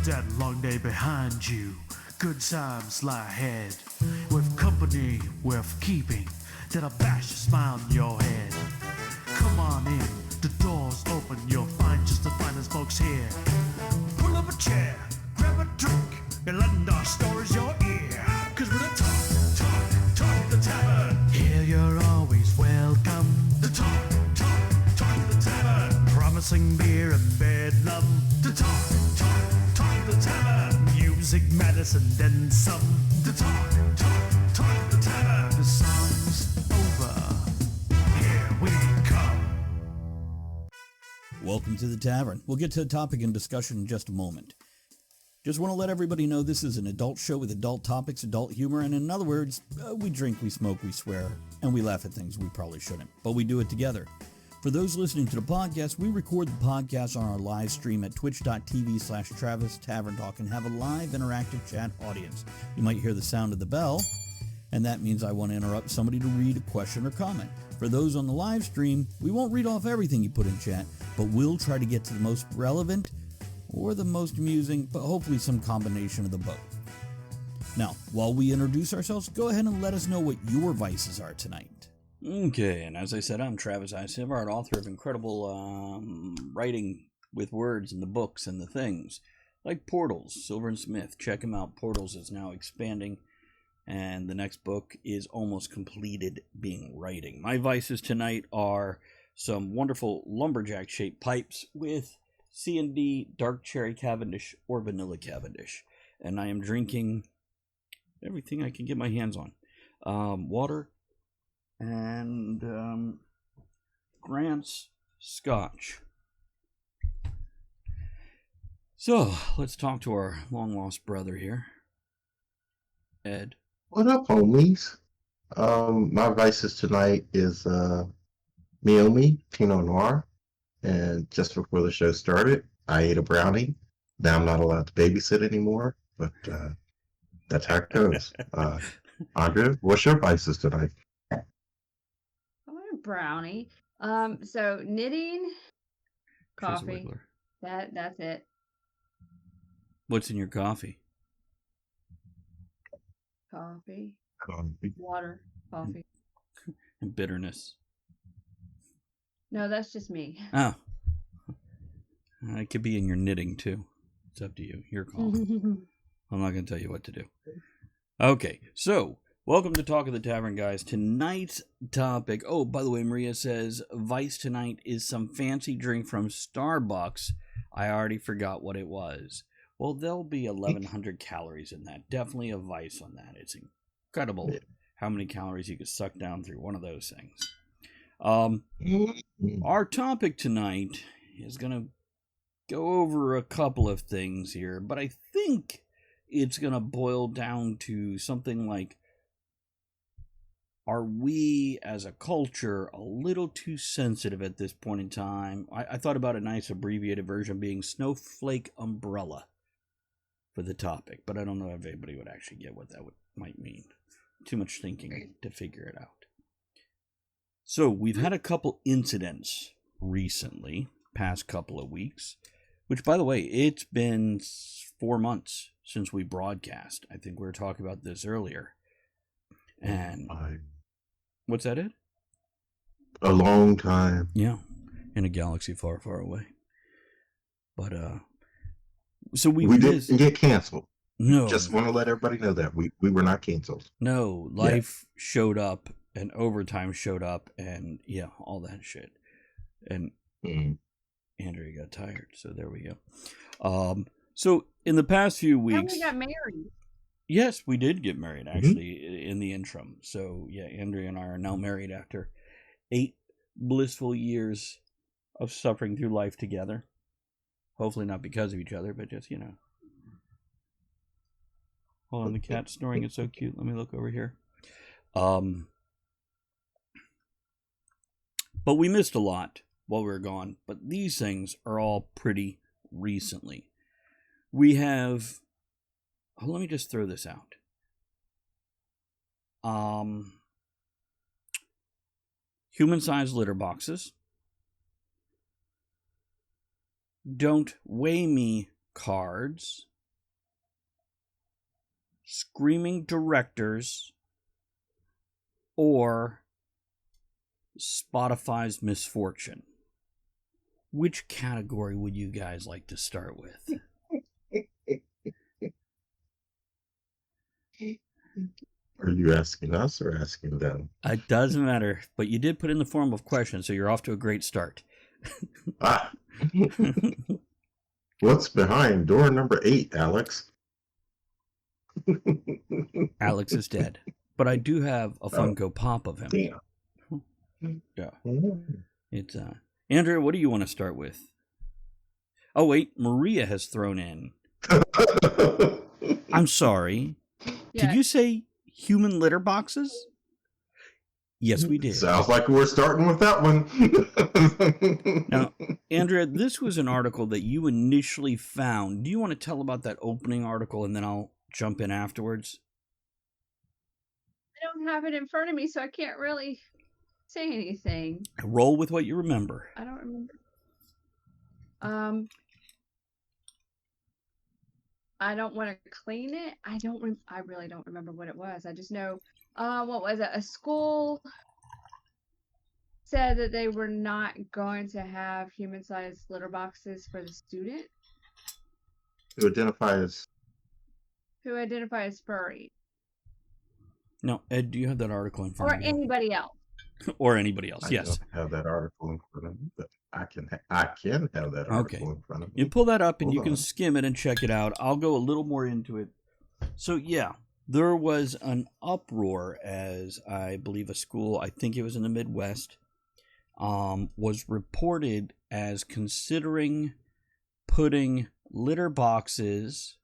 that long day behind you. Good times lie ahead. With company worth keeping, that'll bash a smile on your head. Come on in, the door's open, you'll find just the finest folks here. Pull up a chair, grab a drink, and lend our stories your ear. Cause we're the talk the tavern. Here you're always welcome. The talk the tavern. Promising beer and bedlam. The talk the tavern. Music, medicine, then some. The talk the tavern. The song's over. Here we come. Welcome to the tavern. We'll get to the topic and discussion in just a moment. Just want to let everybody know this is an adult show with adult topics, adult humor, and in other words, we drink, we smoke, we swear, and we laugh at things we probably shouldn't, but we do it together. For those listening to the podcast, we record the podcast on our live stream at twitch.tv/Travis Tavern Talk and have a live interactive chat audience. You might hear the sound of the bell, and that means I want to interrupt somebody to read a question or comment. For those on the live stream, we won't read off everything you put in chat, but we'll try to get to the most relevant or the most amusing, but hopefully some combination of the both. Now, while we introduce ourselves, go ahead and let us know what your vices are tonight. Okay, and as I said, I'm Travis I. Sivart, author of incredible writing with words in the books and the things, like Portals, Silver and Smith. Check him out. Portals is now expanding, and the next book is almost completed being writing. My vices tonight are some wonderful lumberjack-shaped pipes with C&D Dark Cherry Cavendish or Vanilla Cavendish. And I am drinking everything I can get my hands on. Water and Grant's Scotch. So, let's talk to our long-lost brother here, Ed. What up, homies? My vices tonight is Meiomi Pinot Noir. And just before the show started, I ate a brownie. Now I'm not allowed to babysit anymore, but that's how it goes. Andrea, what's your vices tonight? I want a brownie. So knitting, coffee. That's it. What's in your coffee? Coffee. Water. Coffee. And bitterness. No, that's just me. Oh. It could be in your knitting, too. It's up to you. Your call. I'm not going to tell you what to do. Okay, so, welcome to Talk of the Tavern, guys. Tonight's topic... Oh, by the way, Maria says, Vice tonight is some fancy drink from Starbucks. I already forgot what it was. Well, there'll be 1,100 calories in that. Definitely a Vice on that. It's incredible how many calories you could suck down through one of those things. Our topic tonight is going to go over a couple of things here, but I think it's going to boil down to something like, are we as a culture a little too sensitive at this point in time? I thought about a nice abbreviated version being Snowflake Umbrella for the topic, but I don't know if anybody would actually get what that might mean. Too much thinking to figure it out. So, we've had a couple incidents recently, past couple of weeks, which, by the way, it's been 4 months since we broadcast. I think we were talking about this earlier. And what's that, Ed? A long time. Yeah, in a galaxy far, far away. But, so we didn't get canceled. No. Just want to let everybody know that. We were not canceled. No, life showed up. And overtime showed up, and yeah, all that shit. And Andrea got tired, so there we go. So in the past few weeks, And we got married. Yes, we did get married actually in the interim. So yeah, Andrea and I are now married after 8 blissful years of suffering through life together. Hopefully not because of each other, but just Hold on, the cat's snoring. It's so cute. Let me look over here. But we missed a lot while we were gone. But these things are all pretty recently. We have... let me just throw this out. Human-sized litter boxes. Don't weigh me cards. screaming directors, or Spotify's misfortune. Which category would you guys like to start with? Are you asking us or asking them? It doesn't matter, but you did put in the form of question, so you're off to a great start. Ah. What's behind door number 8, Alex? Alex is dead, but I do have a Funko Pop of him. Yeah. It's Andrea, what do you want to start with? Oh wait, Maria has thrown in. I'm sorry. Yeah. Did you say human litter boxes? Yes, we did. Sounds like we're starting with that one. Now, Andrea, this was an article that you initially found. Do you want to tell about that opening article, and then I'll jump in afterwards? I don't have it in front of me, so I can't really say anything. Roll with what you remember. I don't remember. I don't want to clean it. I really don't remember what it was. I just know, what was it? A school said that they were not going to have human-sized litter boxes for the student Who identify as furry. No, Ed, do you have that article in front Or of you? anybody else. Or anybody else, I yes. don't have that article in front of me, but I can have that article in front of me. You pull that up and Hold you can on. skim it and check it out. I'll go a little more into it. So, yeah, there was an uproar as I believe a school, I think it was in the Midwest, was reported as considering putting litter boxes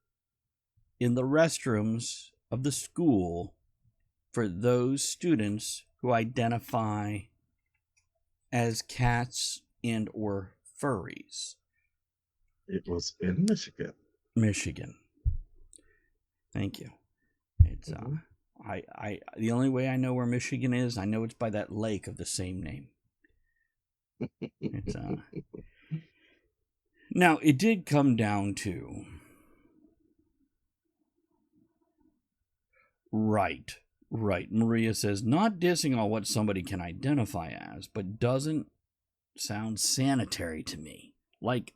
in the restrooms of the school for those students who identify as cats and or furries. It was in Michigan. Michigan. Thank you. It's I the only way I know where Michigan is, I know it's by that lake of the same name. It's Now, it did come down to Right. Maria says, not dissing on what somebody can identify as, but doesn't sound sanitary to me. Like,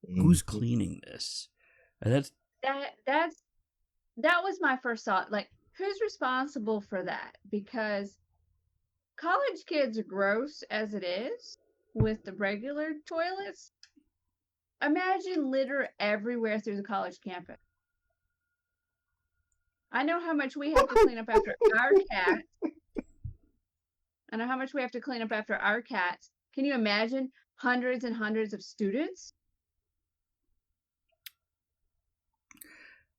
who's cleaning this? And That was my first thought. Like, who's responsible for that? Because college kids are gross as it is with the regular toilets. Imagine litter everywhere through the college campus. I know how much we have to clean up after our cats. I know how much we have to clean up after our cats. Can you imagine hundreds and hundreds of students?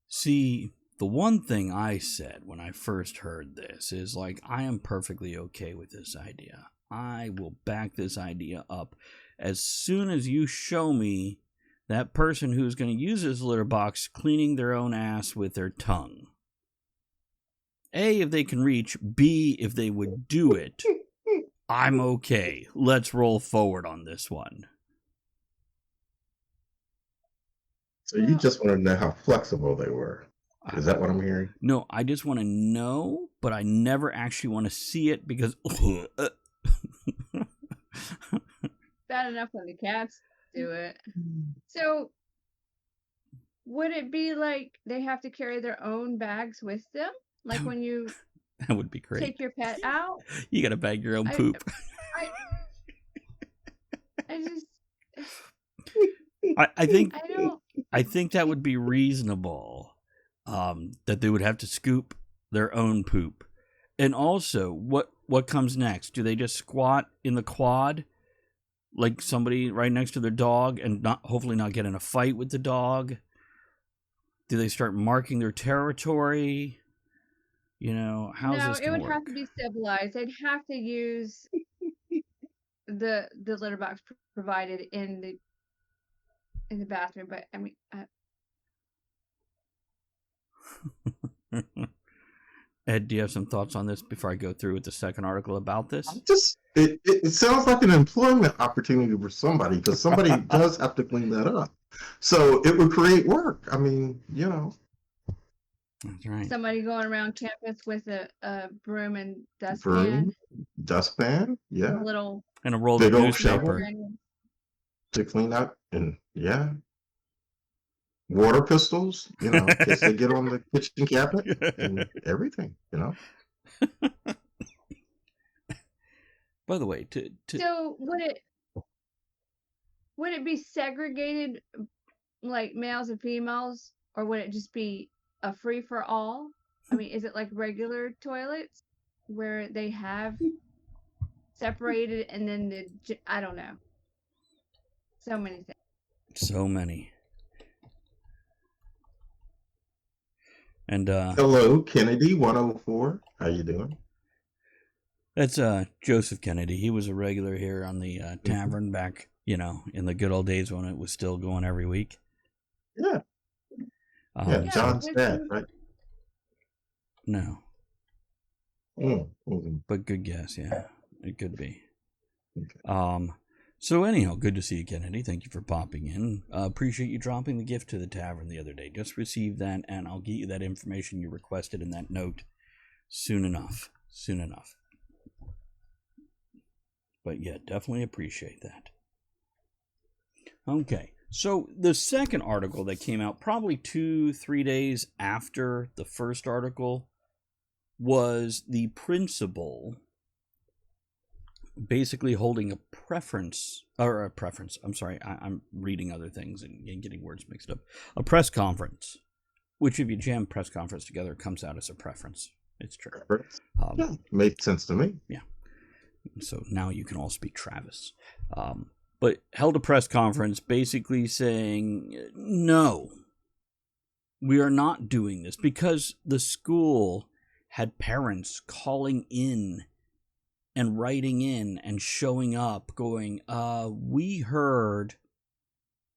See, the one thing I said when I first heard this is like, I am perfectly okay with this idea. I will back this idea up as soon as you show me that person who's going to use this litter box cleaning their own ass with their tongue. A, if they can reach. B, if they would do it. I'm okay. Let's roll forward on this one. So you just want to know how flexible they were. Is that what I'm hearing? No, I just want to know, but I never actually want to see it because... Bad enough when the cats do it. So, would it be like they have to carry their own bags with them? Like when you that would be great. Take your pet out? You got to bag your own poop. I think that would be reasonable. That they would have to scoop their own poop. And also, what comes next? Do they just squat in the quad like somebody right next to their dog and hopefully not get in a fight with the dog? Do they start marking their territory? You know, how's this going to work? No, it would have to be civilized. They'd have to use the litter box provided in the bathroom. But I mean, Ed, do you have some thoughts on this before I go through with the second article about this? It sounds like an employment opportunity for somebody, because somebody does have to clean that up. So it would create work. I mean, you know. That's right. Somebody going around campus with a broom and dustpan. Broom, dustpan, A yeah. little And a roll Big of old newspaper. shovel to clean up, and yeah, water pistols, in case they get on the kitchen cabinet and everything, By the way, So would it be segregated like males and females, or would it just be a free for all? I mean, is it like regular toilets where they have separated and then I don't know. So many things. so many. And Hello, Kennedy 104. How you doing? that's Joseph Kennedy. He was a regular here on the tavern back, in the good old days when it was still going every week. Yeah. Yeah, John's dad, right? No. Mm-hmm. But good guess, yeah. It could be. Okay. So anyhow, good to see you, Kennedy. Thank you for popping in. Appreciate you dropping the gift to the tavern the other day. Just received that, and I'll get you that information you requested in that note soon enough. Soon enough. But yeah, definitely appreciate that. Okay, so the second article that came out probably 2-3 days after the first article was the principal basically holding a press conference, which if you jam press conference together, it comes out as a preference. It's true. Yeah, made sense to me. Yeah. So now you can all speak Travis. But held a press conference basically saying, no, we are not doing this, because the school had parents calling in and writing in and showing up going, we heard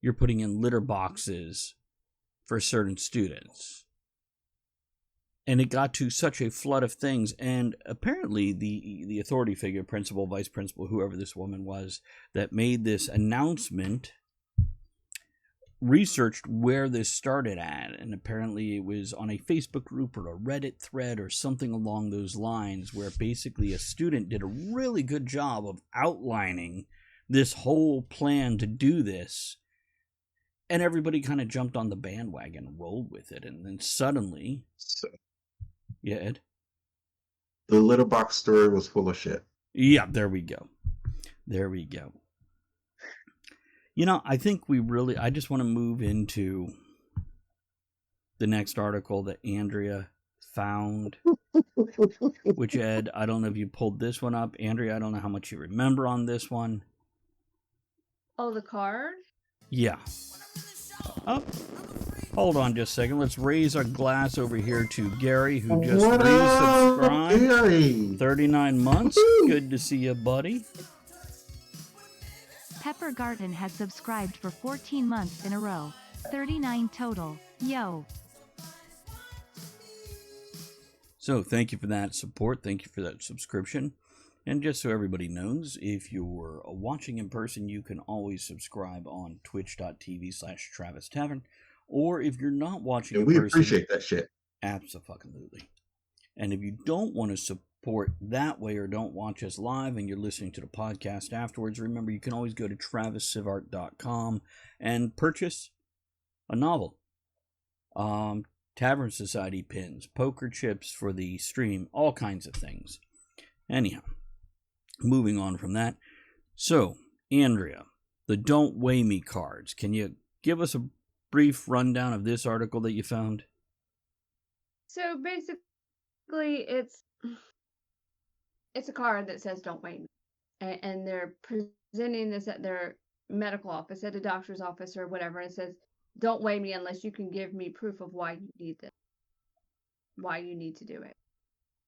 you're putting in litter boxes for certain students. And it got to such a flood of things. And apparently the authority figure, principal, vice principal, whoever this woman was that made this announcement, researched where this started at. And apparently it was on a Facebook group or a Reddit thread or something along those lines, where basically a student did a really good job of outlining this whole plan to do this. And everybody kind of jumped on the bandwagon and rolled with it. And then suddenly... Yeah, Ed? The litter box story was full of shit. Yeah, there we go. I think I just want to move into the next article that Andrea found, which, Ed, I don't know if you pulled this one up. Andrea, I don't know how much you remember on this one. Oh, the card? Yeah. Oh, hold on just a second. Let's raise our glass over here to Gary, who just resubscribed. Gary? 39 months. Good to see you, buddy. Pepper Garten has subscribed for 14 months in a row. 39 total. Yo. So thank you for that support. Thank you for that subscription. And just so everybody knows, if you're watching in person, you can always subscribe on twitch.tv/Travis Tavern. Or if you're not watching in person... we appreciate that shit. Absolutely. And if you don't want to support that way or don't watch us live and you're listening to the podcast afterwards, remember you can always go to TravisSivart.com and purchase a novel. Tavern Society pins, poker chips for the stream, all kinds of things. Anyhow, moving on from that. So, Andrea, the Don't Weigh Me cards. Can you give us a brief rundown of this article that you found? So basically, it's a card that says "Don't weigh me," and they're presenting this at their medical office, at a doctor's office or whatever. And it says, "Don't weigh me unless you can give me proof of why you need this, why you need to do it."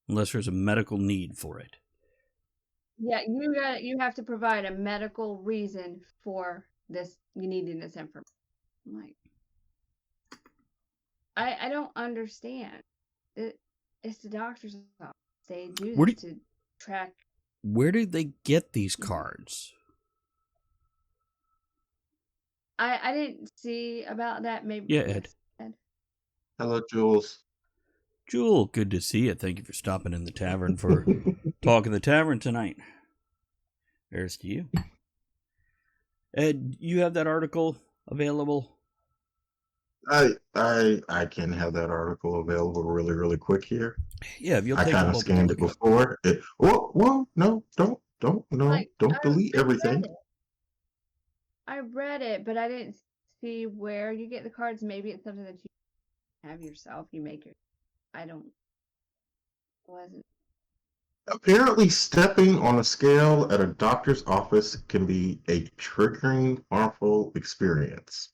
Unless there's a medical need for it. Yeah, you have to provide a medical reason for this. You needing this information. I'm like, I don't understand. It's the doctor's office. They do this to track. Where did they get these cards? I didn't see about that. Maybe. Yeah, Ed. Hello, Jules. Jewel, good to see you. Thank you for stopping in the tavern for Talking the Tavern tonight. There's to you. Ed, you have that article available? I can have that article available really, really quick here. Yeah, if you'll I take a kind of moment scanned to it look before. Whoa, no, don't delete I read everything. it. I read it, but I didn't see where you get the cards. Maybe it's something that you have yourself. You make your. I don't. Wasn't. Apparently, stepping on a scale at a doctor's office can be a triggering, harmful experience.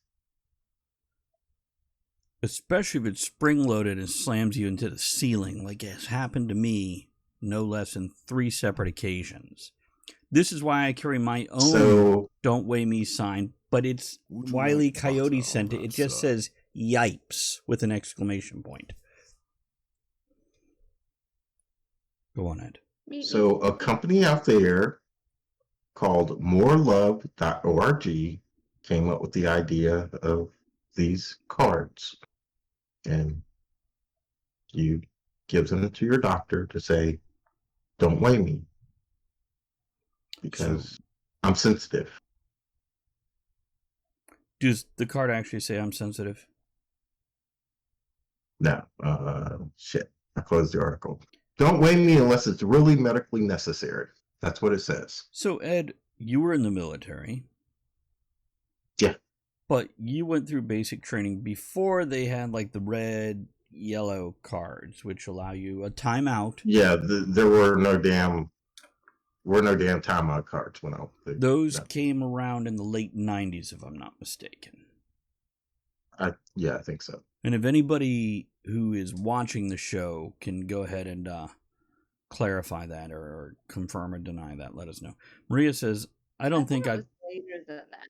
Especially if it's spring-loaded and slams you into the ceiling, like it's happened to me no less than 3 separate occasions. This is why I carry my own Don't Weigh Me sign, but it's Wile E. Coyote sent it. It just says, "Yipes," with an exclamation point. Go on, Ed. So a company out there called morelove.org came up with the idea of these cards. And you give them to your doctor to say, "Don't weigh me, because I'm sensitive." Does the card actually say I'm sensitive? No, shit. I closed the article. Don't weigh me unless it's really medically necessary. That's what it says. So, Ed, you were in the military. Yeah. But you went through basic training before they had like the red, yellow cards, which allow you a timeout. Yeah, there were no damn timeout cards when Those came around in the late 90s, if I'm not mistaken. I think so. And if anybody who is watching the show can go ahead and clarify that or confirm or deny that, let us know. Maria says, I don't think I... later than that.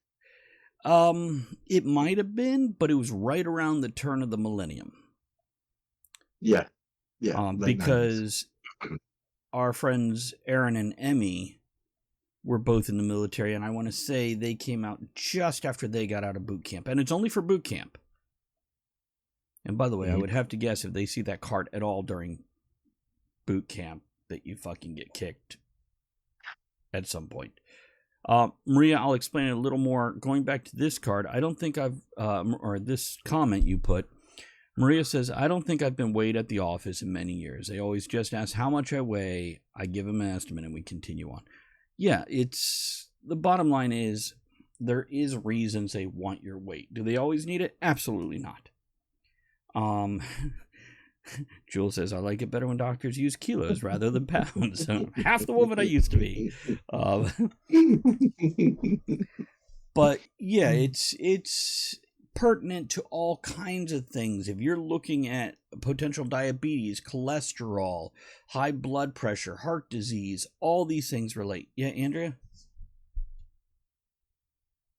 It might have been, but it was right around the turn of the millennium. Yeah. Because our friends Aaron and Emmy were both in the military, and I want to say they came out just after they got out of boot camp, and it's only for boot camp. And by the way, I would have to guess if they see that card at all during boot camp that you fucking get kicked at some point. Maria, I'll explain it a little more. Going back to this card, I don't think I've, or this comment you put, Maria says, I don't think I've been weighed at the office in many years. They always just ask how much I weigh. I give them an estimate and we continue on. Yeah, the bottom line is there is reasons they want your weight. Do they always need it? Absolutely not. Jewel says, I like it better when doctors use kilos rather than pounds. Half the woman I used to be. But yeah, it's pertinent to all kinds of things. If you're looking at potential diabetes, cholesterol, high blood pressure, heart disease, all these things relate. Yeah, Andrea?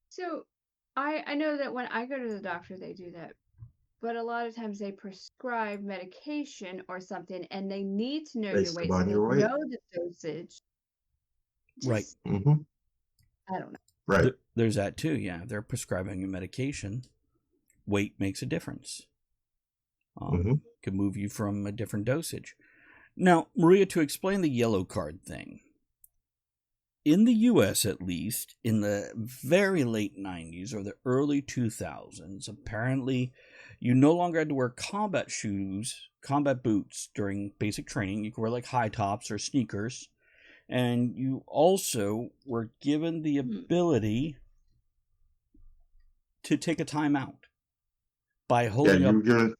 So I know that when I go to the doctor, they do that. But a lot of times they prescribe medication or something, and they need to know your weight, so they know the dosage. Right. Mm-hmm. I don't know. Right. There's that too, yeah. They're prescribing a medication. Weight makes a difference. Could move you from a different dosage. Now, Maria, to explain the yellow card thing. In the U.S., at least, in the very late 90s or the early 2000s, apparently you no longer had to wear combat boots during basic training. You could wear like high tops or sneakers. And you also were given the ability to take a timeout by holding up. Yeah, you were given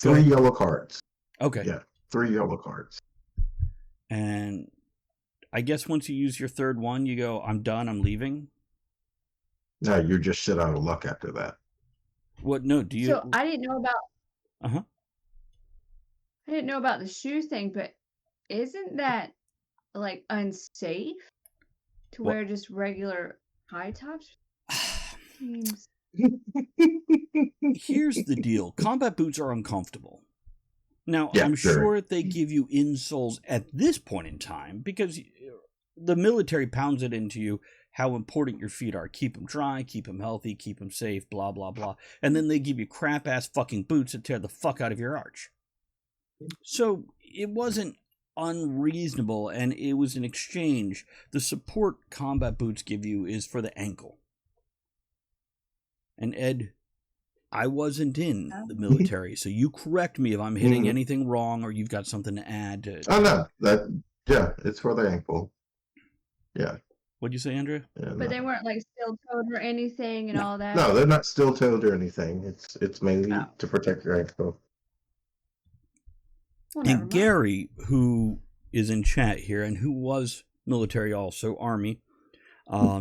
3 yellow cards. Okay. Yeah, 3 yellow cards. And I guess once you use your third one, you go, I'm done, I'm leaving. No, you're just shit out of luck after that. What? No, do you? So I didn't know about. I didn't know about the shoe thing, but isn't that like unsafe to wear just regular high tops? Seems. Here's the deal: combat boots are uncomfortable. Now, Yeah, I'm sure they give you insoles at this point in time because the military pounds it into you how important your feet are. Keep them dry, keep them healthy, keep them safe, blah, blah, blah. And then they give you crap-ass fucking boots that tear the fuck out of your arch. So it wasn't unreasonable, and it was an exchange. The support combat boots give you is for the ankle. And Ed, I wasn't in the military, so you correct me if I'm hitting anything wrong or you've got something to add to. Oh no, it's for the ankle. Yeah. What'd you say, Andrea? Yeah, But they weren't like steel-toed or anything and all that. No, they're not steel-toed or anything. It's mainly to protect your ankle. Well, And Gary, who is in chat here and who was military also, Army,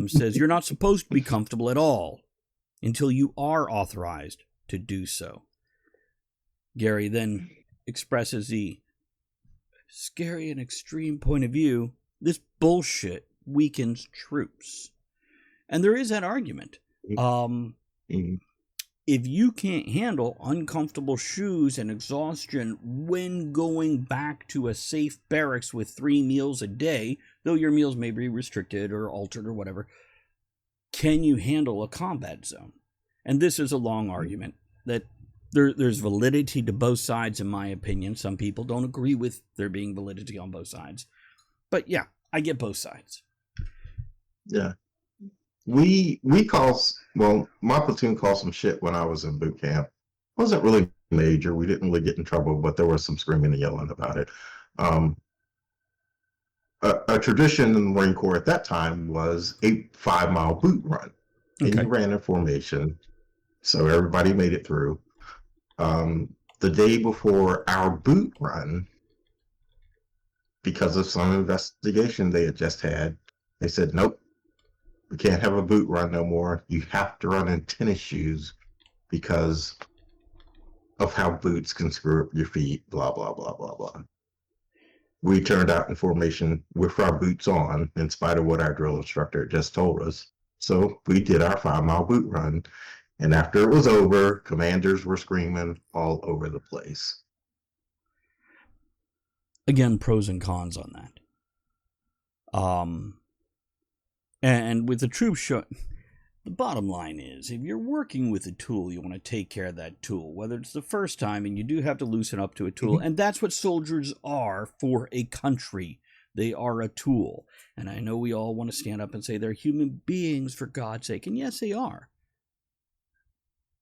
says you're not supposed to be comfortable at all until you are authorized to do so. Gary then expresses the scary and extreme point of view. This bullshit weakens troops. And there is that argument. If you can't handle uncomfortable shoes and exhaustion when going back to a safe barracks with 3 meals a day, though your meals may be restricted or altered or whatever, can you handle a combat zone? And this is a long argument that there's validity to both sides, in my opinion. Some people don't agree with there being validity on both sides. But yeah, I get both sides. Yeah. My platoon called some shit when I was in boot camp. It wasn't really major. We didn't really get in trouble, but there was some screaming and yelling about it. A tradition in the Marine Corps at that time was a 5-mile boot run. And you ran in formation. So everybody made it through. The day before our boot run, because of some investigation they had just had, they said, nope, we can't have a boot run no more. You have to run in tennis shoes because of how boots can screw up your feet, blah, blah, blah, blah, blah. We turned out in formation with our boots on, in spite of what our drill instructor just told us. So we did our 5-mile boot run. And after it was over, commanders were screaming all over the place. Again, pros and cons on that. And with the troops show, the bottom line is, if you're working with a tool, you want to take care of that tool, whether it's the first time, and you do have to loosen up to a tool, and that's what soldiers are for a country. They are a tool. And I know we all want to stand up and say they're human beings, for God's sake, and yes, they are.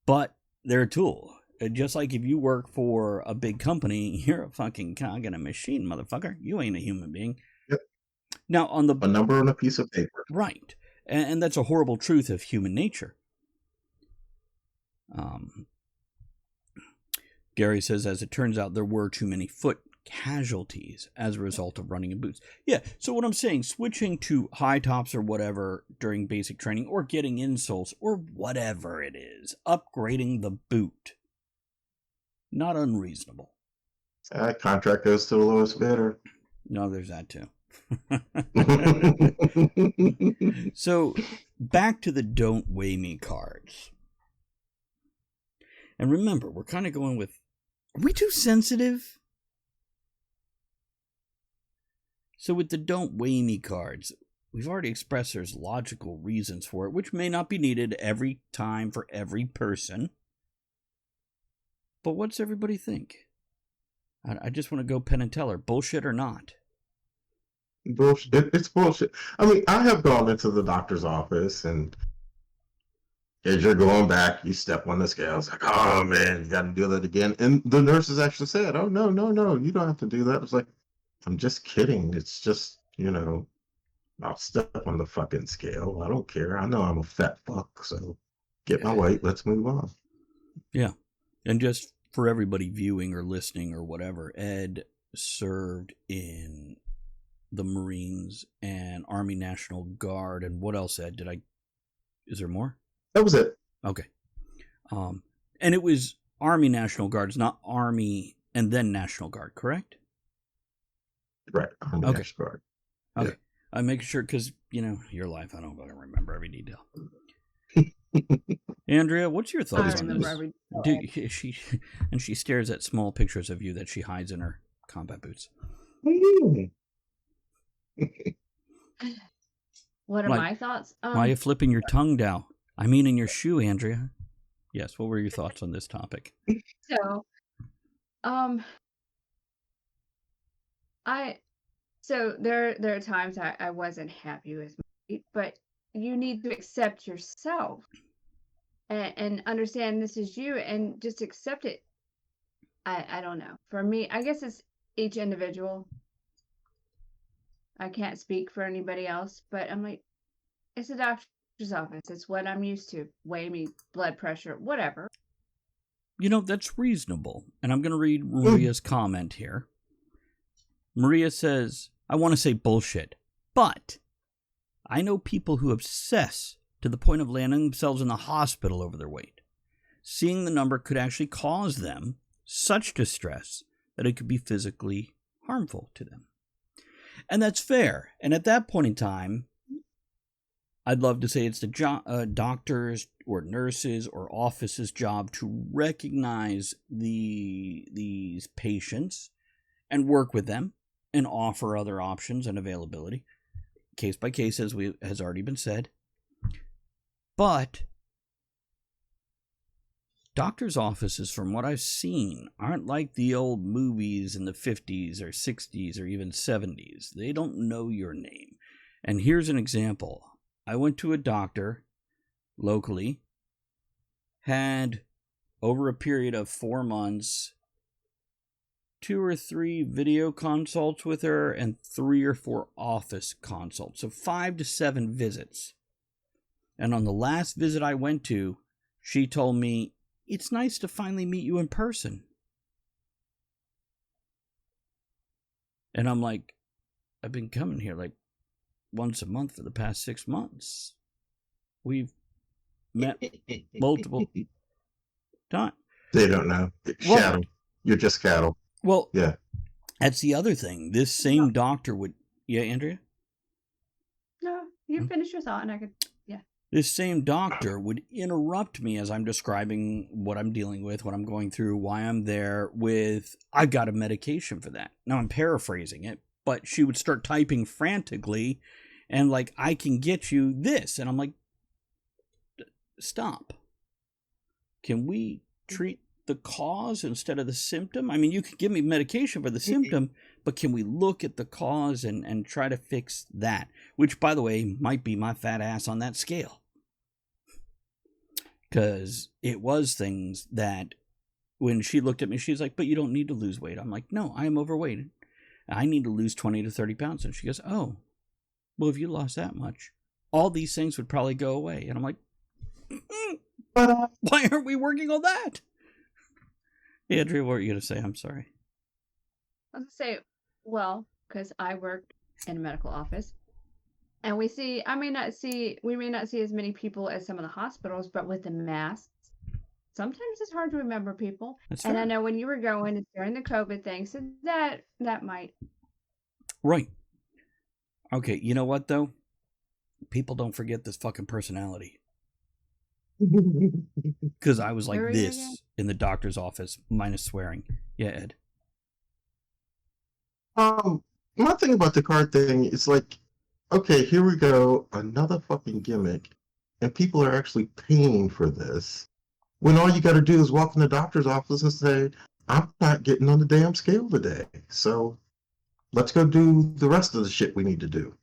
But they're a tool. Just like if you work for a big company, you're a fucking cog in a machine, motherfucker. You ain't a human being. Yep. Now, on the... A number on a piece of paper. Right. And that's a horrible truth of human nature. Gary says, as it turns out, there were too many foot casualties as a result of running in boots. Yeah, so what I'm saying, switching to high tops or whatever during basic training, or getting insoles, or whatever it is, upgrading the boot, not unreasonable. Contract goes to the lowest bidder. No, there's that too. So, back to the don't weigh me cards. And remember, we're kind of going with, are we too sensitive? So with the don't weigh me cards, we've already expressed there's logical reasons for it, which may not be needed every time for every person. But what's everybody think? I just want to go Penn and Teller, bullshit or not? Bullshit. It's bullshit. I mean, I have gone into the doctor's office, and as you're going back, you step on the scales, like, oh man, you got to do that again. And the nurses actually said, oh, no, you don't have to do that. I was like, I'm just kidding. It's just, I'll step on the fucking scale. I don't care. I know I'm a fat fuck, so get my weight. Let's move on. Yeah. And just for everybody viewing or listening or whatever, Ed served in the Marines and Army National Guard. And what else, Ed? Is there more? That was it. Okay. And it was Army National Guard. It's not Army and then National Guard, correct? Right. Army National Guard. Okay. Yeah. I make sure, because, your life, I don't remember every detail. Andrea, what's your thoughts on this? She stares at small pictures of you that she hides in her combat boots. What are my thoughts? Why are you flipping your tongue down? I mean, in your shoe, Andrea. Yes, what were your thoughts on this topic? So, So there are times I wasn't happy with my weight, but you need to accept yourself and understand this is you and just accept it. I don't know. For me, I guess it's each individual. I can't speak for anybody else, but I'm like, it's a doctor's office. It's what I'm used to. Weigh me, blood pressure, whatever. You know, that's reasonable. And I'm going to read Maria's comment here. Maria says, I want to say bullshit, but I know people who obsess to the point of landing themselves in the hospital over their weight. Seeing the number could actually cause them such distress that it could be physically harmful to them. And that's fair. And at that point in time, I'd love to say it's the doctors or nurses or office's job to recognize these patients and work with them and offer other options and availability, case by case, has already been said. But doctors' offices, from what I've seen, aren't like the old movies in the 50s or 60s or even 70s. They don't know your name. And here's an example. I went to a doctor locally, had over a period of 4 months, 2 or 3 video consults with her and 3 or 4 office consults. So 5 to 7 visits. And on the last visit I went to, she told me, it's nice to finally meet you in person. And I'm like, I've been coming here like once a month for the past 6 months. We've met multiple times. They don't know. Cattle. You're just cattle. Well, yeah. That's the other thing. This same doctor would... Yeah, Andrea? No, you finish your thought and I could... Yeah. This same doctor would interrupt me as I'm describing what I'm dealing with, what I'm going through, why I'm there with, I've got a medication for that. Now, I'm paraphrasing it, but she would start typing frantically and like, I can get you this. And I'm like, stop. Can we treat the cause instead of the symptom? I mean, you could give me medication for the symptom, but can we look at the cause and try to fix that? Which, by the way, might be my fat ass on that scale. Because it was things that when she looked at me, she's like, but you don't need to lose weight. I'm like, no, I am overweight. I need to lose 20 to 30 pounds. And she goes, oh, well, if you lost that much, all these things would probably go away. And I'm like, why aren't we working on that? Andrea, what were you going to say? I'm sorry. I was going to say, well, because I work in a medical office, and we may not see as many people as some of the hospitals, but with the masks, sometimes it's hard to remember people. That's and fair. I know when you were going during the COVID thing, so that might. Right. Okay, you know what, though? People don't forget this fucking personality. Because I was like this in the doctor's office, minus swearing. Yeah, Ed. My thing about the card thing is like, okay, here we go, another fucking gimmick, and people are actually paying for this. When all you got to do is walk in the doctor's office and say, I'm not getting on the damn scale today, so let's go do the rest of the shit we need to do.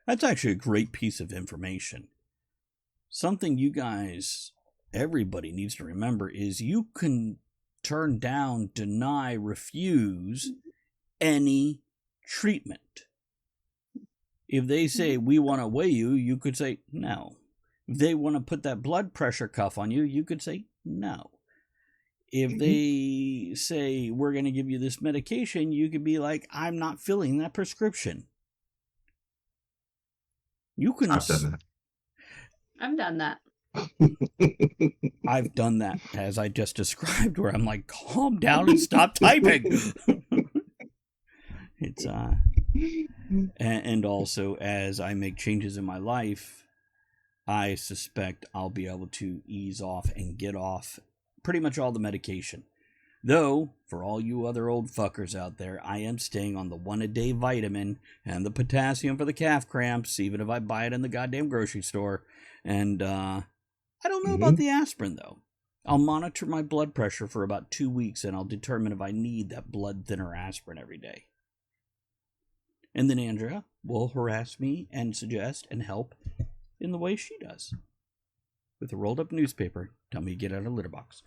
That's actually a great piece of information. Something you guys, everybody needs to remember is you can turn down, deny, refuse any treatment. If they say, we want to weigh you, you could say, no. If they want to put that blood pressure cuff on you, you could say, no. If they say, we're going to give you this medication, you could be like, I'm not filling that prescription. You can... I've done that. I've done that. I've done that, as I just described, where I'm like, calm down and stop typing. It's, and also, as I make changes in my life, I suspect I'll be able to ease off and get off pretty much all the medication. Though, for all you other old fuckers out there, I am staying on the 1-a-day vitamin and the potassium for the calf cramps, even if I buy it in the goddamn grocery store. And I don't know about the aspirin, though. I'll monitor my blood pressure for about 2 weeks, and I'll determine if I need that blood thinner aspirin every day. And then Andrea will harass me and suggest and help in the way she does. With a rolled up newspaper, tell me to get out of a litter box.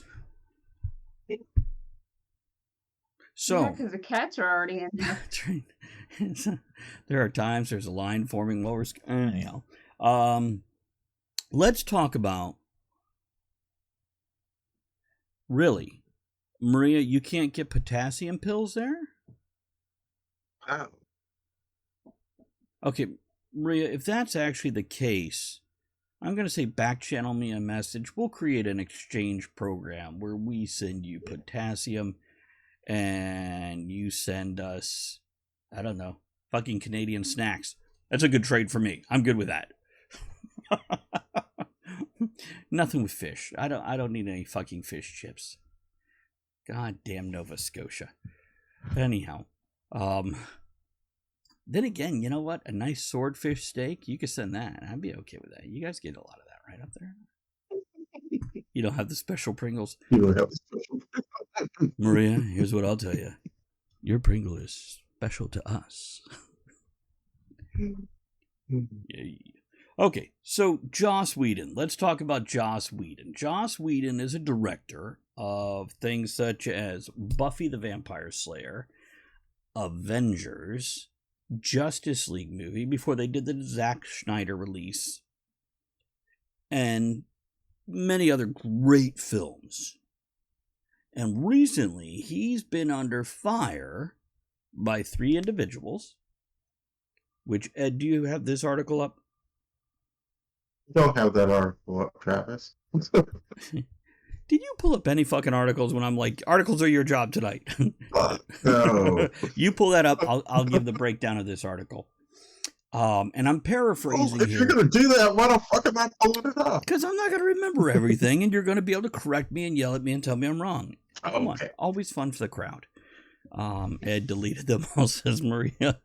So, because the cats are already in there. that's right. There are times there's a line forming while we're... Anyhow. Let's talk about... Really? Maria, you can't get potassium pills there? Wow. Okay, Maria, if that's actually the case, I'm going to say back channel me a message. We'll create an exchange program where we send you potassium and you send us, I don't know, fucking Canadian snacks. That's a good trade for me. I'm good with that. Nothing with fish. I don't need any fucking fish chips. God damn Nova Scotia. Anyhow, then again, you know what? A nice swordfish steak, you could send that. I'd be okay with that. You guys get a lot of that right up there. You don't have the special Pringles. You don't have the special. Maria, here's what I'll tell you. Your Pringle is special to us. Yeah. Okay, so Joss Whedon. Let's talk about Joss Whedon. Joss Whedon is a director of things such as Buffy the Vampire Slayer, Avengers, Justice League movie before they did the Zack Snyder release, and many other great films. And recently, he's been under fire by 3 individuals. Which, Ed, do you have this article up? Don't have that article up, Travis. Did you pull up any fucking articles when I'm like, articles are your job tonight? No. You pull that up, I'll give the breakdown of this article. And I'm paraphrasing If here. you're going to do that, why the fuck am I pulling it up? Because I'm not going to remember everything, and you're going to be able to correct me and yell at me and tell me I'm wrong. Come on. Always fun for the crowd. Ed deleted them all, says Maria.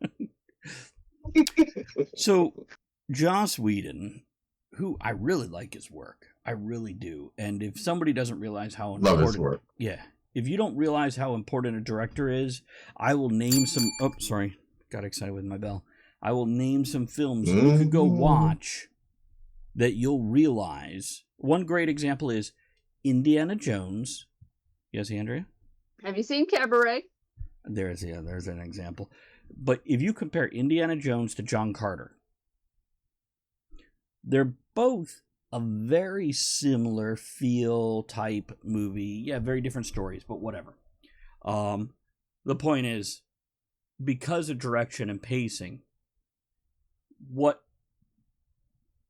So, Joss Whedon, who I really like his work. I really do. And if somebody doesn't realize how important... Love his work. Yeah. If you don't realize how important a director is, I will name some... Oh, sorry. Got excited with my bell. I will name some films you could go watch that you'll realize. One great example is Indiana Jones. Yes, Andrea? Have you seen Cabaret? There's an example. But if you compare Indiana Jones to John Carter, they're both a very similar feel type movie. Yeah, very different stories, but whatever. The point is, because of direction and pacing, what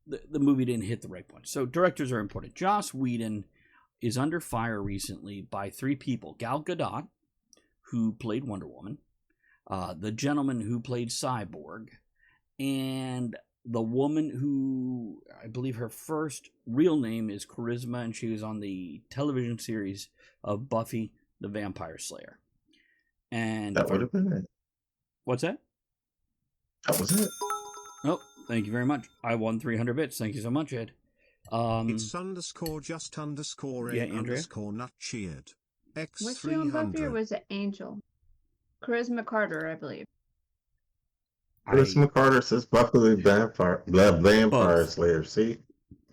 the movie didn't hit the right point. So directors are important. Joss Whedon is under fire recently by 3 people. Gal Gadot, who played Wonder Woman, the gentleman who played Cyborg, and the woman who, I believe her first real name is Charisma, and she was on the television series of Buffy the Vampire Slayer. And That would have been it. What's that? That was it. Oh, thank you very much. I won 300 bits. Thank you so much, Ed. It's _just_a Yeah, Andrea? _not cheered. Was she on Buffy or X300. was it Angel? Charisma Carter, I believe. Charisma Carter says Buffy the Vampire Slayer. See?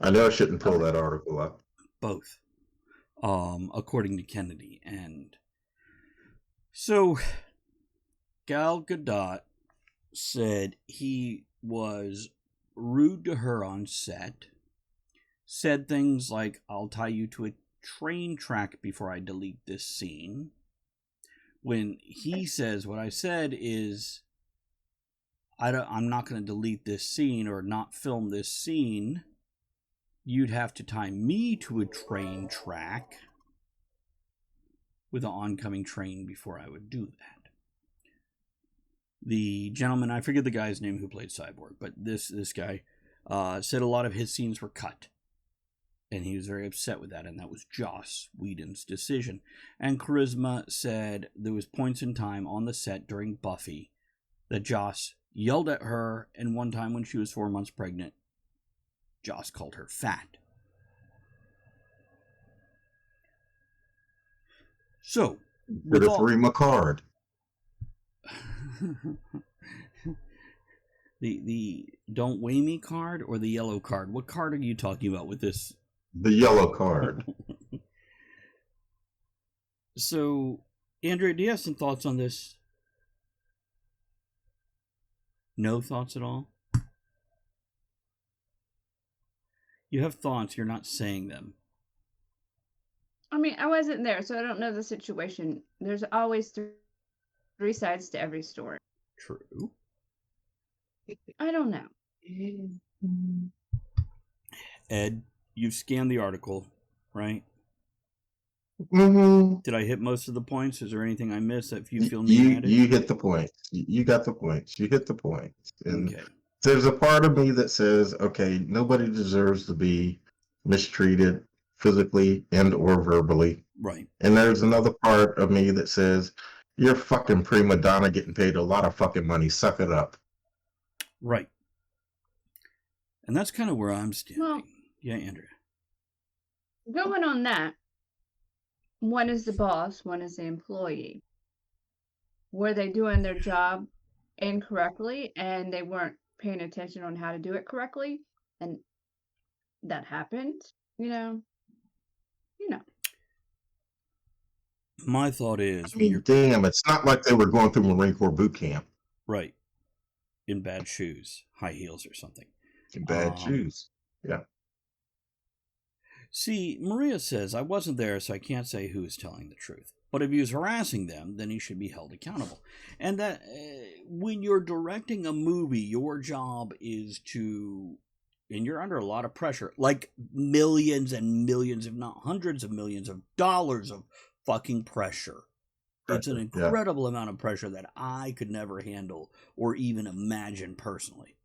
I know I shouldn't pull that article up. Both. According to Kennedy. And so Gal Gadot said he was rude to her on set, said things like, I'll tie you to a train track before I delete this scene. When he says, what I said is, I'm not going to delete this scene or not film this scene. You'd have to tie me to a train track with an oncoming train before I would do that. The gentleman, I forget the guy's name who played Cyborg, but this guy said a lot of his scenes were cut. And he was very upset with that, and that was Joss Whedon's decision. And Charisma said there was points in time on the set during Buffy that Joss yelled at her, and one time when she was 4 months pregnant, Joss called her fat. So, With a 3 McCard. The don't weigh me card or the yellow card? What card are you talking about with this? The yellow card. So, Andrea, do you have some thoughts on this? No thoughts at all? You have thoughts, you're not saying them. I mean, I wasn't there, so I don't know the situation. There's always three sides to every story. True. I don't know. Ed, you've scanned the article, right? Mm-hmm. Did I hit most of the points? Is there anything I missed that you feel me added? You hit the point. You got the points. You hit the point. And Okay. there's a part of me that says, okay, nobody deserves to be mistreated physically and or verbally. Right. And there's another part of me that says, you're fucking prima donna getting paid a lot of fucking money. Suck it up. Right. And that's kind of where I'm standing. Well, yeah, Andrea. Going on that, one is the boss, one is the employee. Were they doing their job incorrectly and they weren't paying attention on how to do it correctly? And that happened, you know. My thought is, I mean, damn, it's not like they were going through Marine Corps boot camp. right, in bad shoes, high heels or something. In bad shoes. Yeah. See, Maria says, I wasn't there, so I can't say who is telling the truth. But if he was harassing them, then he should be held accountable. And that when you're directing a movie, your job is to, and you're under a lot of pressure, like millions and millions, if not hundreds of millions of dollars of fucking pressure. It's an incredible amount of pressure that I could never handle or even imagine personally.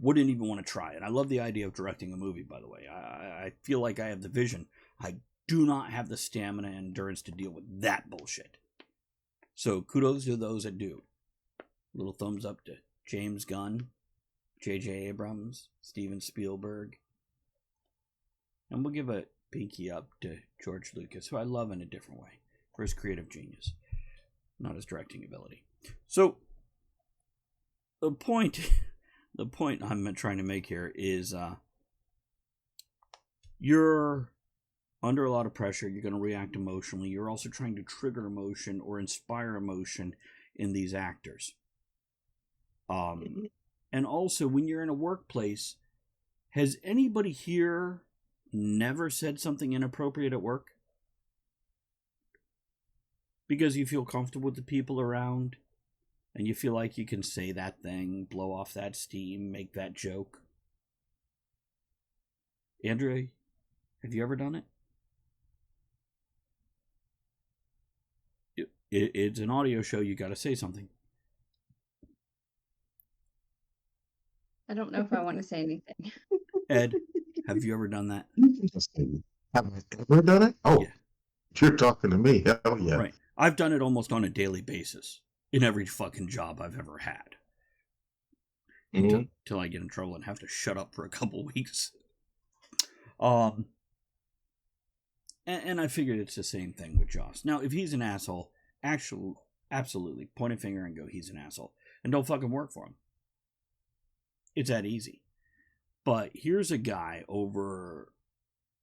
Wouldn't even want to try it. I love the idea of directing a movie, by the way. I feel like I have the vision. I do not have the stamina and endurance to deal with that bullshit. So kudos to those that do. Little thumbs up to James Gunn, J.J. Abrams, Steven Spielberg. And we'll give a pinky up to George Lucas, who I love in a different way, for his creative genius, not his directing ability. So, the point I'm trying to make here is you're under a lot of pressure. You're going to react emotionally. You're also trying to trigger emotion or inspire emotion in these actors. And also, when you're in a workplace, has anybody here never said something inappropriate at work? Because you feel comfortable with the people around, and you feel like you can say that thing, blow off that steam, make that joke. Andrea, have you ever done it? It's an audio show. You got to say something. I don't know if I want to say anything. Ed, have you ever done that? Have I ever done it? Oh, yeah. You're talking to me. Hell yeah. Right. I've done it almost on a daily basis in every fucking job I've ever had. Until I get in trouble and have to shut up for a couple weeks. And I figured it's the same thing with Joss. Now, if he's an asshole, absolutely point a finger and go, he's an asshole. And don't fucking work for him. It's that easy. But here's a guy over...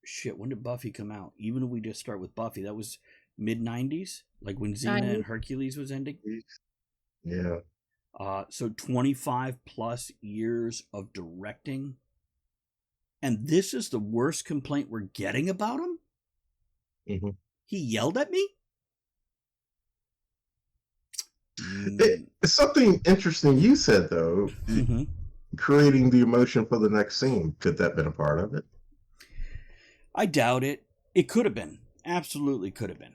Shit, when did Buffy come out? Even if we just start with Buffy, that was mid-90s? Like when Xena and Hercules was ending? Yeah. So 25 plus years of directing. And this is the worst complaint we're getting about him? Mm-hmm. He yelled at me? It's something interesting you said, though. Mm-hmm. Creating the emotion for the next scene. Could that have been a part of it? I doubt it. It could have been. Absolutely could have been.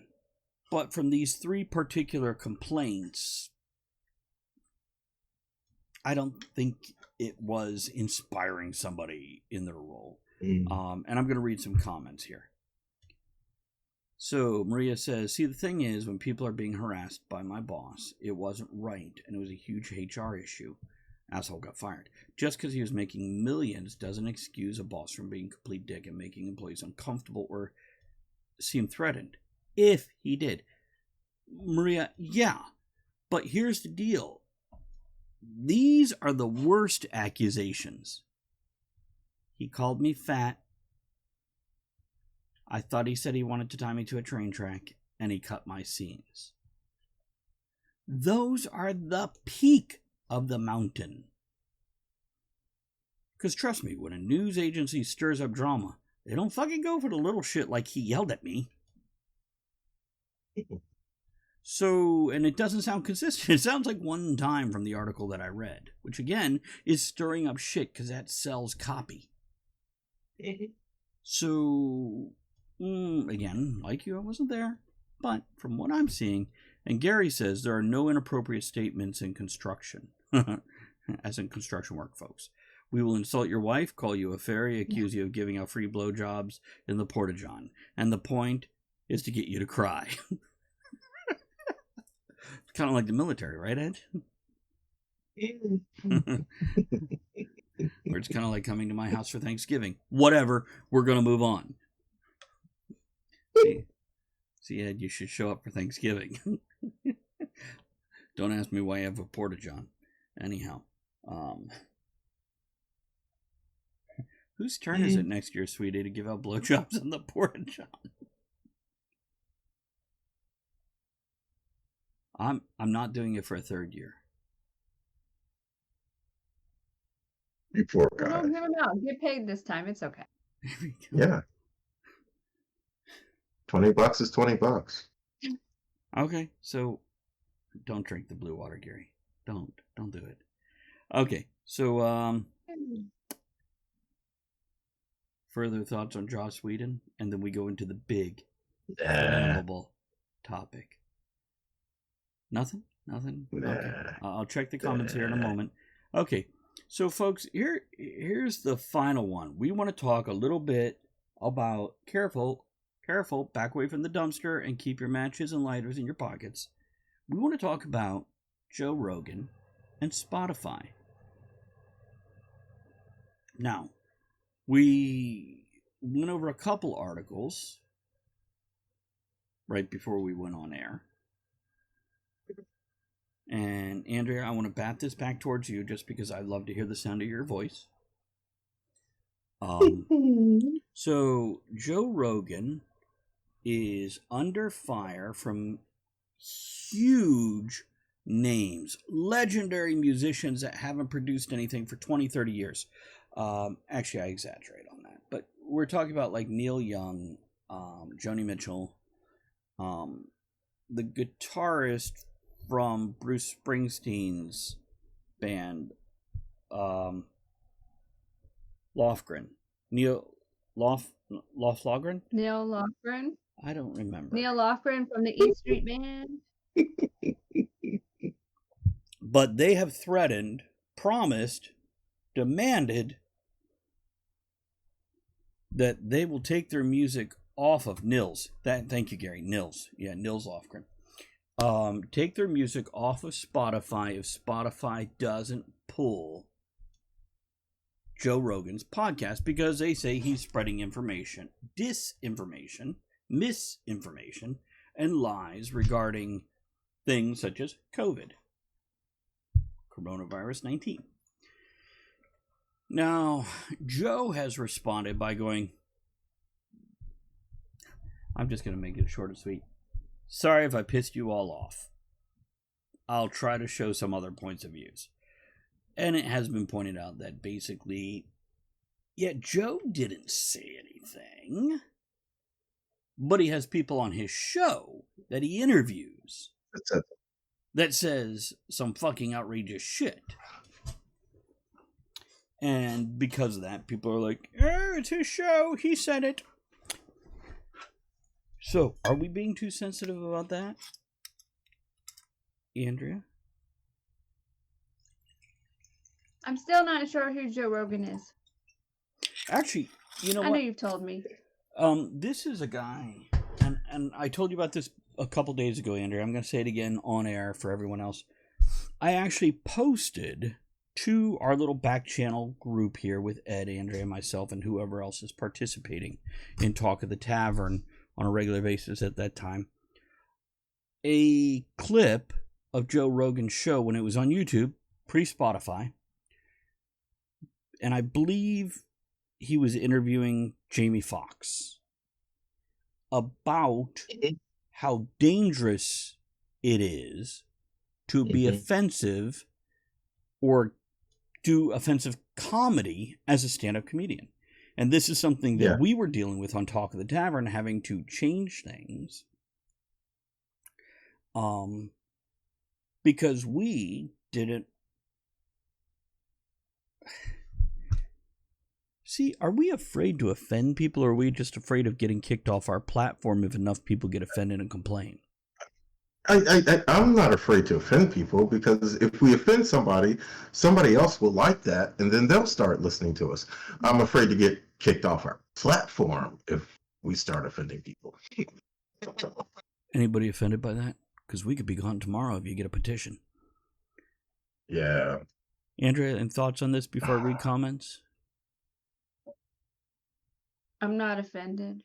But from these three particular complaints, I don't think it was inspiring somebody in their role. And I'm going to read some comments here. So Maria says, see, the thing is, when people are being harassed by my boss, it wasn't right, and it was a huge HR issue. Asshole got fired. Just because he was making millions doesn't excuse a boss from being a complete dick and making employees uncomfortable or seem threatened. If he did. Maria, yeah. But here's the deal. these are the worst accusations. He called me fat. I thought he said he wanted to tie me to a train track, and he cut my seams. Those are the peak of the mountain. Because trust me, when a news agency stirs up drama, they don't fucking go for the little shit like he yelled at me. So, and it doesn't sound consistent. It sounds like one time from the article that I read, which again is stirring up shit because that sells copy. So, again, like you, I wasn't there. But from what I'm seeing, and Gary says there are no inappropriate statements in construction, as in construction work, folks. We will insult your wife, call you a fairy, accuse you of giving out free blowjobs in the Porta-John. And the point is to get you to cry. Kind of like the military, right, Ed? Or it's kind of like coming to my house for Thanksgiving. Whatever, we're going to move on. See, Ed, you should show up for Thanksgiving. Don't ask me why I have a Porta-John. Anyhow, whose turn is it next year, sweetie, to give out blowjobs on the Porta-John? I'm not doing it for a third year. You poor No, guy. no. Get paid this time. It's okay. Yeah. $20 is $20. Okay, so don't drink the blue water, Gary. Don't do it. Okay, so further thoughts on Joss Whedon, and then we go into the big, flammable topic. Nothing? Okay. I'll check the comments here in a moment. Okay, so folks, here's the final one. We want to talk a little bit about, careful, back away from the dumpster and keep your matches and lighters in your pockets. We want to talk about Joe Rogan and Spotify. Now, we went over a couple articles right before we went on air. And Andrea, I want to bat this back towards you just because I love to hear the sound of your voice. So Joe Rogan is under fire from huge names, legendary musicians that haven't produced anything for 20, 30 years. Actually, I exaggerate on that. But we're talking about like Neil Young, Joni Mitchell, the guitarist from Bruce Springsteen's band, Lofgren. Neil Lofgren? Neil Lofgren. I don't remember. Neil Lofgren from the E Street Band. But they have threatened, promised, demanded that they will take their music off of Nils. Thank you, Gary. Nils. Yeah, Nils Lofgren. Take their music off of Spotify if Spotify doesn't pull Joe Rogan's podcast because they say he's spreading information, disinformation, misinformation, and lies regarding things such as COVID, coronavirus 19. Now, Joe has responded by going, I'm just going to make it short and sweet. Sorry if I pissed you all off. I'll try to show some other points of views. And it has been pointed out that basically, yeah, Joe didn't say anything, but he has people on his show that he interviews that says some fucking outrageous shit. And because of that, people are like, it's his show, he said it. So, are we being too sensitive about that? Andrea? I'm still not sure who Joe Rogan is. Actually, you know what? I know you've told me. This is a guy, and I told you about this a couple days ago, Andrea. I'm going to say it again on air for everyone else. I actually posted to our little back channel group here with Ed, Andrea, myself, and whoever else is participating in Talk of the Tavern on a regular basis at that time, a clip of Joe Rogan's show when it was on YouTube pre-Spotify, and I believe he was interviewing Jamie Foxx about how dangerous it is to be offensive or do offensive comedy as a stand-up comedian. And this is something that we were dealing with on Talk of the Tavern, having to change things. Because we didn't... See, are we afraid to offend people, or are we just afraid of getting kicked off our platform if enough people get offended and complain? I'm not afraid to offend people, because if we offend somebody, somebody else will like that, and then they'll start listening to us. I'm afraid to get kicked off our platform if we start offending people. Anybody offended by that? Because we could be gone tomorrow if you get a petition. Yeah. Andrea, any thoughts on this before I read comments? I'm not offended.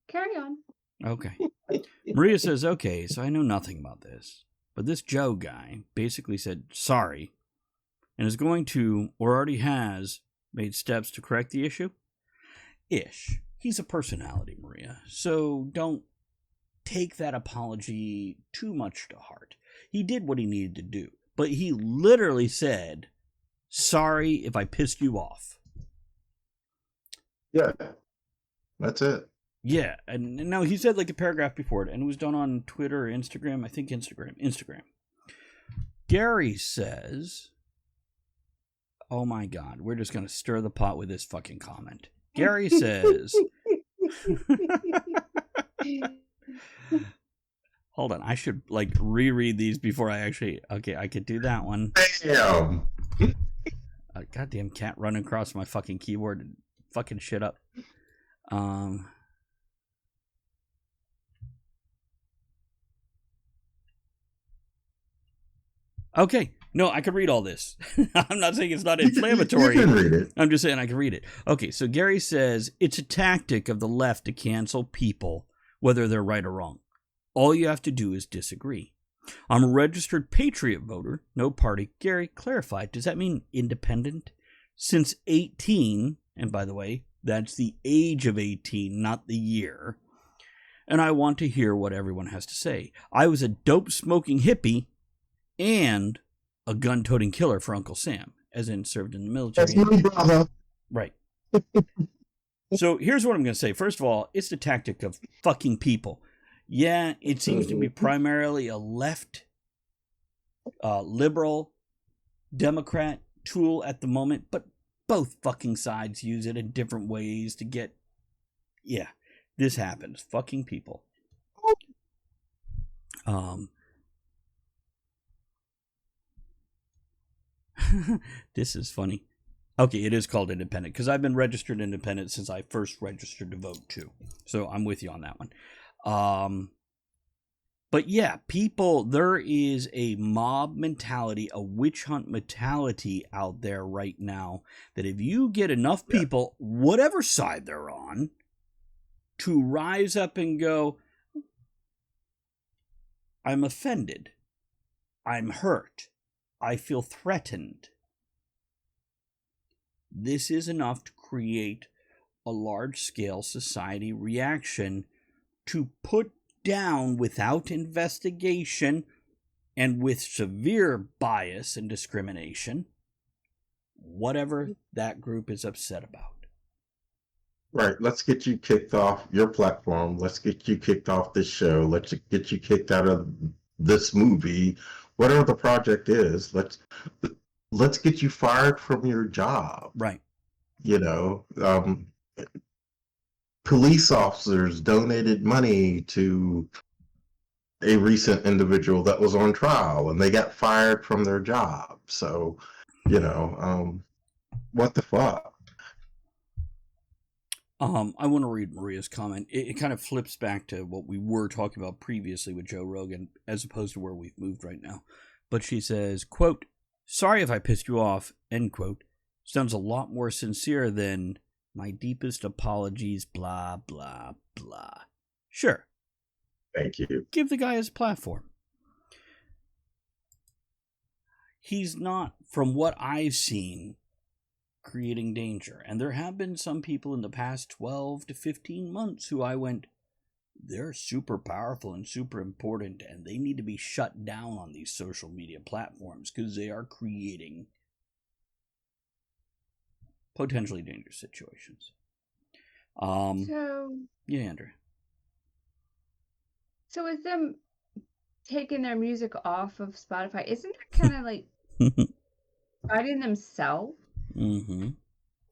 Carry on. Okay. Maria says, okay, so I know nothing about this, but this Joe guy basically said sorry and is going to, or already has, made steps to correct the issue? Ish. He's a personality, Maria, so don't take that apology too much to heart. He did what he needed to do, but he literally said, sorry if I pissed you off. Yeah. That's it. Yeah, and no, he said like a paragraph before it, and it was done on Twitter or Instagram. I think Instagram. Gary says, oh my God, we're just going to stir the pot with this fucking comment. Gary says, hold on, I should like reread these before I actually, okay, I could do that one. Damn. A goddamn cat running across my fucking keyboard and fucking shit up. Okay, no, I could read all this. I'm not saying it's not inflammatory. You can read it. I'm just saying I can read it. Okay, so Gary says, it's a tactic of the left to cancel people, whether they're right or wrong. All you have to do is disagree. I'm a registered patriot voter, no party. Gary, clarify, does that mean independent? Since 18, and by the way, that's the age of 18, not the year. And I want to hear what everyone has to say. I was a dope-smoking hippie and a gun-toting killer for Uncle Sam, as in served in the military. That's my brother. Right. So here's what I'm going to say. First of all, it's the tactic of fucking people. Yeah, it seems to be primarily a left, liberal, Democrat tool at the moment, but both fucking sides use it in different ways to get... Yeah, this happens. Fucking people. This is funny. Okay, it is called independent, because I've been registered independent since I first registered to vote, too. So I'm with you on that one. But yeah, people, there is a mob mentality, a witch hunt mentality out there right now, that if you get enough people, whatever side they're on, to rise up and go, I'm offended, I'm hurt, I feel threatened. This is enough to create a large-scale society reaction to put down, without investigation and with severe bias and discrimination, whatever that group is upset about. Right. Let's get you kicked off your platform. Let's get you kicked off this show. Let's get you kicked out of this movie. Whatever the project is, let's get you fired from your job. Right. You know, police officers donated money to a recent individual that was on trial, and they got fired from their job. So, you know, what the fuck? I want to read Maria's comment. It kind of flips back to what we were talking about previously with Joe Rogan, as opposed to where we've moved right now. But she says, quote, sorry if I pissed you off, end quote. Sounds a lot more sincere than my deepest apologies, blah, blah, blah. Sure. Thank you. Give the guy his platform. he's not, from what I've seen, creating danger. And there have been some people in the past 12 to 15 months who I went, they're super powerful and super important, and they need to be shut down on these social media platforms because they are creating potentially dangerous situations. Yeah, Andrea. So with them taking their music off of Spotify, isn't that kind of like fighting themselves? Mm-hmm.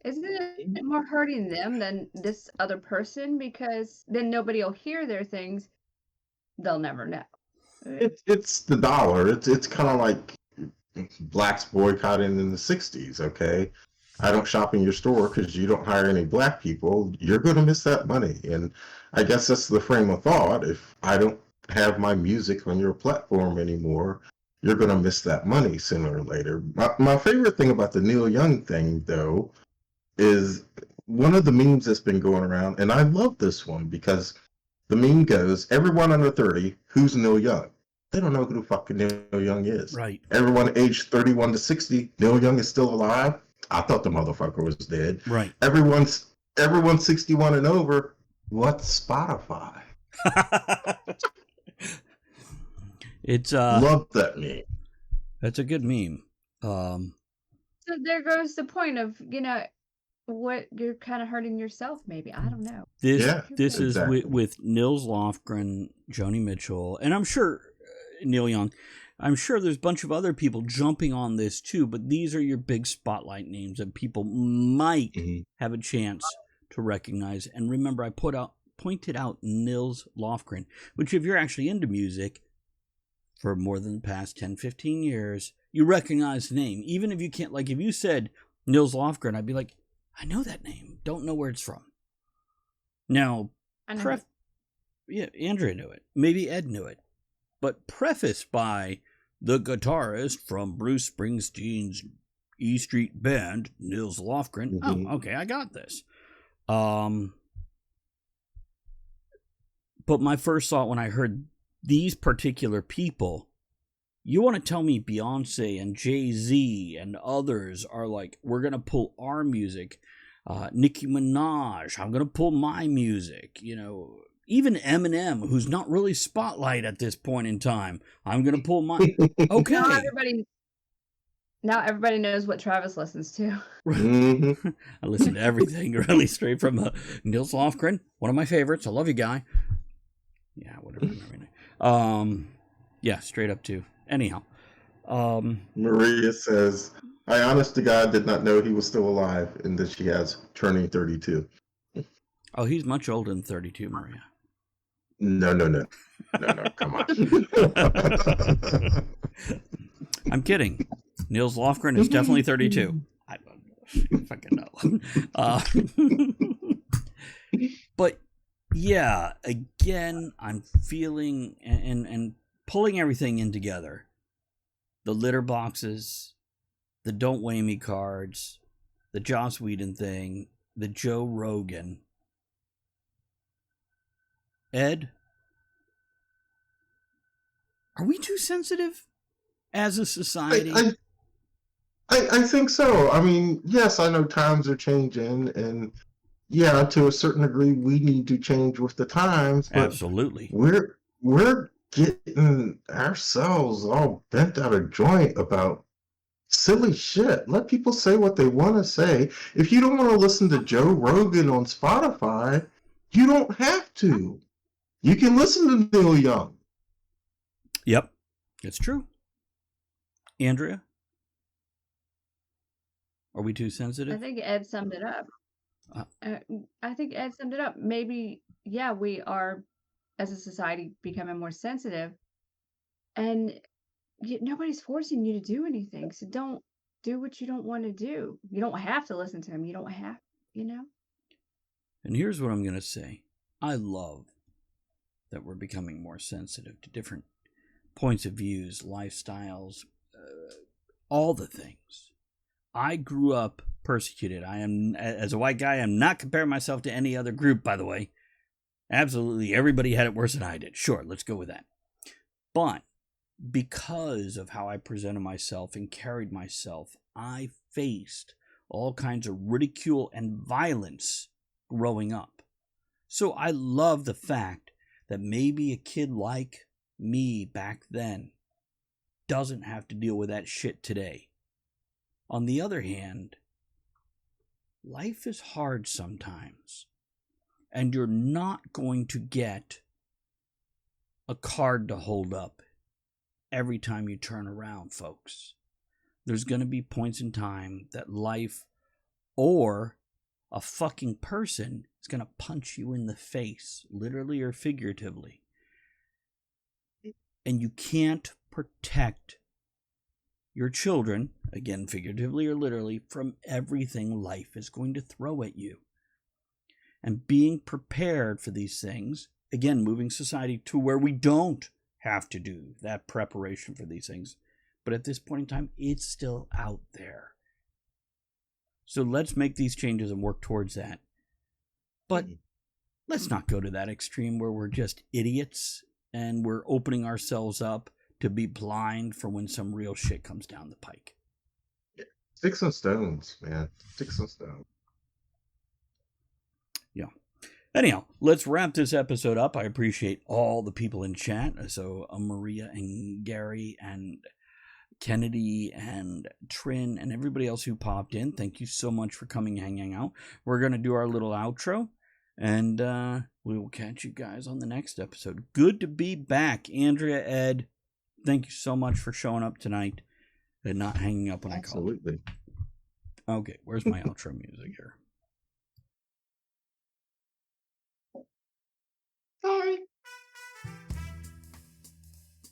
Isn't it more hurting them than this other person? Because then nobody will hear their things. They'll never know. It's the dollar. It's kind of like blacks boycotting in the 60s, okay? I don't shop in your store because you don't hire any black people. You're going to miss that money. And I guess that's the frame of thought. If I don't have my music on your platform anymore, you're going to miss that money sooner or later. My favorite thing about the Neil Young thing, though, is one of the memes that's been going around, and I love this one because the meme goes, everyone under 30, who's Neil Young? They don't know who the fucking Neil Young is. Right. Everyone aged 31 to 60, Neil Young is still alive? I thought the motherfucker was dead. Right. Everyone's 61 and over, what's Spotify? It's Love that meme. That's a good meme. So there goes the point of, what you're kind of hurting yourself, maybe. I don't know. This exactly. is with Nils Lofgren, Joni Mitchell, and I'm sure Neil Young. I'm sure there's a bunch of other people jumping on this too, but these are your big spotlight names that people might have a chance to recognize. And remember, I pointed out Nils Lofgren, which if you're actually into music for more than the past 10, 15 years, you recognize the name. Even if you can't, like if you said Nils Lofgren, I'd be like, I know that name. Don't know where it's from. Now, Andrea knew it. Maybe Ed knew it. But prefaced by the guitarist from Bruce Springsteen's E Street Band, Nils Lofgren. Oh, okay, I got this. But my first thought when I heard these particular people, you want to tell me Beyonce and Jay-Z and others are like, we're going to pull our music. Nicki Minaj, I'm going to pull my music. Even Eminem, who's not really spotlight at this point in time, I'm going to pull my... Okay. Now everybody knows what Travis listens to. I listen to everything, really, straight from Nils Lofgren, one of my favorites. I love you, guy. Yeah, whatever. Yeah, straight up to. Anyhow. Maria says, I honest to God did not know he was still alive and that she has turning 32. Oh, he's much older than 32, Maria. No, come on. I'm kidding. Nils Lofgren is definitely 32. I fucking know. But yeah, again, I'm feeling and pulling everything in together. The litter boxes, the Don't Weigh Me cards, the Joss Whedon thing, the Joe Rogan. Ed, are we too sensitive as a society? I think so. I mean, yes, I know times are changing, and yeah, to a certain degree, we need to change with the times. But absolutely, we're getting ourselves all bent out of joint about silly shit. Let people say what they want to say. If you don't want to listen to Joe Rogan on Spotify, you don't have to. You can listen to Neil Young. Yep, it's true. Andrea? Are we too sensitive? I think Ed summed it up. Maybe, yeah, we are, as a society, becoming more sensitive. And nobody's forcing you to do anything. So don't do what you don't want to do. You don't have to listen to them. You don't have, And here's what I'm going to say. I love that we're becoming more sensitive to different points of views, lifestyles, all the things. I grew up persecuted. I am, as a white guy, I'm not comparing myself to any other group, by the way. Absolutely, everybody had it worse than I did. Sure, let's go with that. But because of how I presented myself and carried myself, I faced all kinds of ridicule and violence growing up. So I love the fact that maybe a kid like me back then doesn't have to deal with that shit today. On the other hand, life is hard sometimes, and you're not going to get a card to hold up every time you turn around, folks. There's going to be points in time that life or a fucking person is going to punch you in the face, literally or figuratively. And you can't protect your children, again, figuratively or literally, from everything life is going to throw at you. And being prepared for these things, again, moving society to where we don't have to do that preparation for these things. But at this point in time, it's still out there. So let's make these changes and work towards that. But let's not go to that extreme where we're just idiots and we're opening ourselves up to be blind for when some real shit comes down the pike. Sticks and stones, man. Sticks and stones. Yeah. Anyhow, let's wrap this episode up. I appreciate all the people in chat. So Maria and Gary and Kennedy and Trin and everybody else who popped in. Thank you so much for coming and hanging out. We're going to do our little outro, and we will catch you guys on the next episode. Good to be back. Andrea, Ed, thank you so much for showing up tonight and not hanging up when Absolutely. I called. Okay, where's my outro music here? Sorry.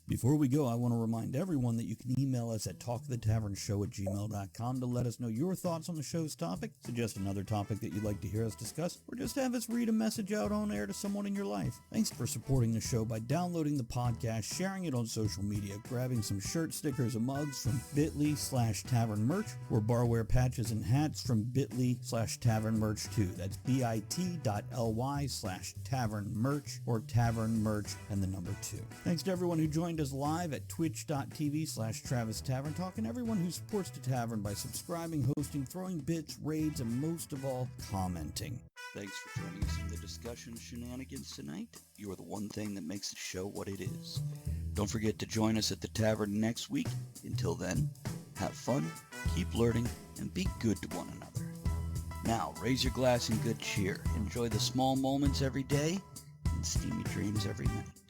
Before we go, I want to remind everyone that you can email us at talkofthetavernshow@gmail.com to let us know your thoughts on the show's topic, suggest another topic that you'd like to hear us discuss, or just have us read a message out on air to someone in your life. Thanks for supporting the show by downloading the podcast, sharing it on social media, grabbing some shirt stickers and mugs from bit.ly/tavern merch, or barware patches and hats from bit.ly/tavern merch too. That's bit.ly/tavern merch or tavern merch and the number 2. Thanks to everyone who joined us live at twitch.tv/Travis Tavern Talk, and everyone who supports the tavern by subscribing, hosting, throwing bits, raids, and most of all, commenting. Thanks for joining us in the discussion shenanigans tonight. You are the one thing that makes the show what it is. Don't forget to join us at the tavern next week. Until then, have fun, keep learning, and be good to one another. Now, raise your glass in good cheer. Enjoy the small moments every day and steamy dreams every night.